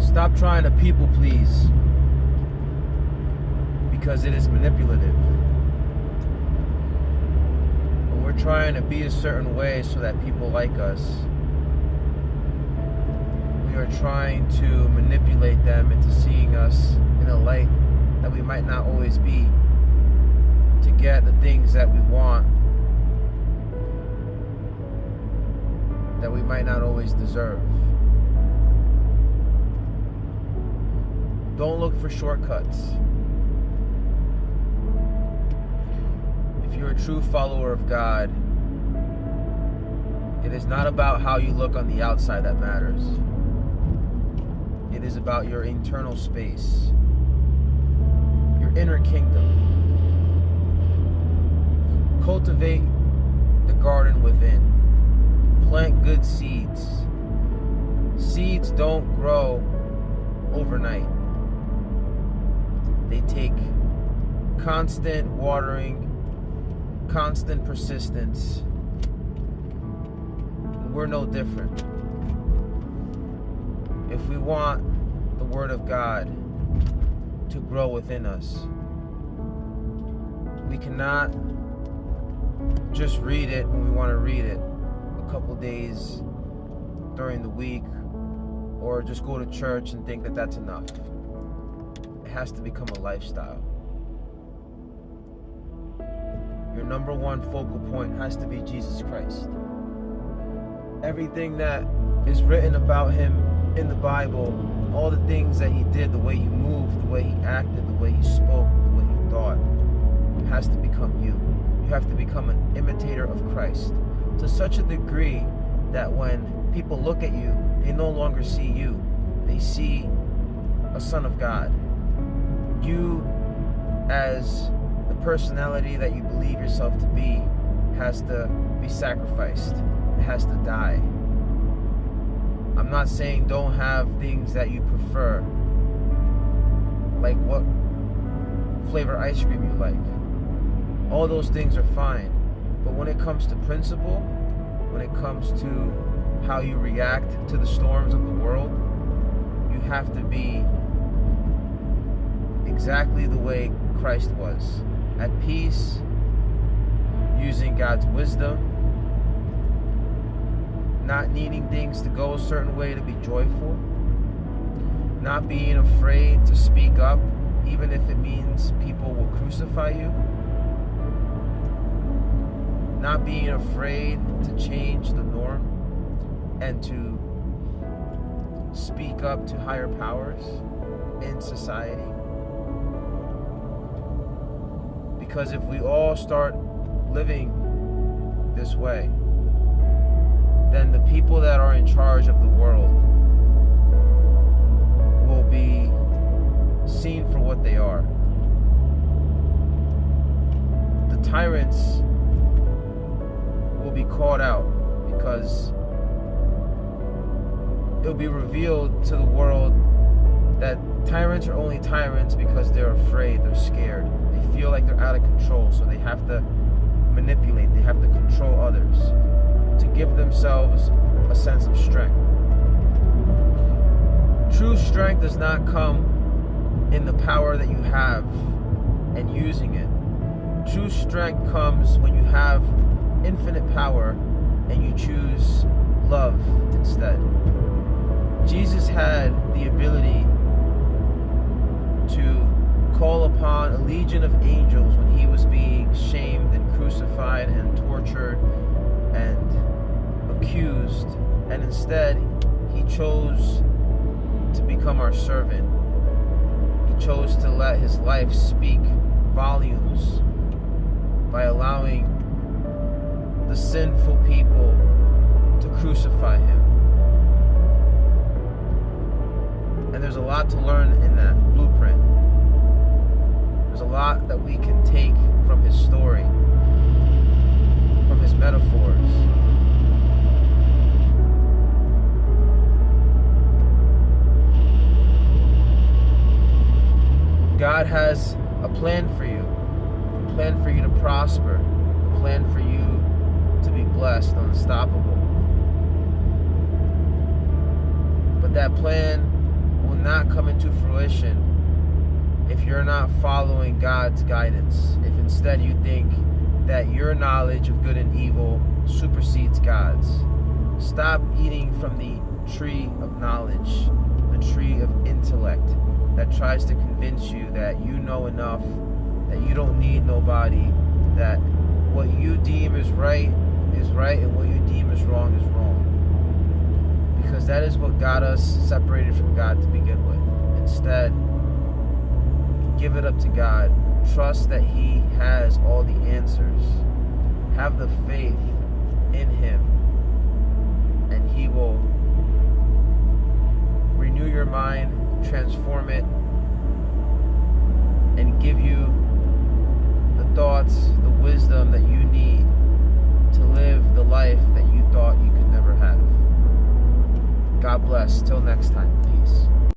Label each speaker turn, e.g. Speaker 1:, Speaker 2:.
Speaker 1: Stop trying to people please, because it is manipulative. When we're trying to be a certain way so that people like us, we are trying to manipulate them into seeing us in a light that we might not always be, to get the things that we want that we might not always deserve. Don't look for shortcuts. If you're a true follower of God, it is not about how you look on the outside that matters. It is about your internal space, your inner kingdom. Cultivate the garden within. Plant good seeds. Seeds don't grow overnight. They take constant watering, constant persistence. We're no different. If we want the Word of God to grow within us, we cannot just read it when we want to read it a couple days during the week, or just go to church and think that that's enough. It has to become a lifestyle. Your number one focal point has to be Jesus Christ. Everything that is written about him in the Bible, all the things that he did, the way he moved, the way he acted, the way he spoke, the way he thought, has to become you. You have to become an imitator of Christ to such a degree that when people look at you, they no longer see you. They see a son of God. You, as the personality that you believe yourself to be, has to be sacrificed. It has to die. I'm not saying don't have things that you prefer, like what flavor ice cream you like. All those things are fine. But when it comes to principle, when it comes to how you react to the storms of the world, you have to be exactly the way Christ was. At peace, using God's wisdom, not needing things to go a certain way to be joyful, not being afraid to speak up, even if it means people will crucify you, not being afraid to change the norm and to speak up to higher powers in society. Because if we all start living this way, then the people that are in charge of the world will be seen for what they are. The tyrants will be called out, because it'll be revealed to the world that tyrants are only tyrants because they're afraid, they're scared. They feel like they're out of control, so they have to manipulate, they have to control others to give themselves a sense of strength. True strength does not come in the power that you have and using it. True strength comes when you have infinite power and you choose love instead. Jesus had the ability to call upon a legion of angels when he was being shamed and crucified and tortured and accused, and instead he chose to become our servant. He chose to let his life speak volumes by allowing the sinful people to crucify him. And there's a lot to learn in that blueprint. There's a lot that we can take from his story, from his metaphors. God has a plan for you to prosper, a plan for you to be blessed, unstoppable. But that plan will not come into fruition if you're not following God's guidance. If instead you think that your knowledge of good and evil supersedes God's. Stop eating from the tree of knowledge, the tree of intellect that tries to convince you that you know enough, that you don't need nobody, that what you deem is right, and what you deem is wrong. Because that is what got us separated from God to begin with. Instead, give it up to God. Trust that He has all the answers. Have the faith in Him, and He will renew your mind, transform it, and give you the thoughts, the wisdom that you need to live the life that you thought you could never have. God bless. Till next time.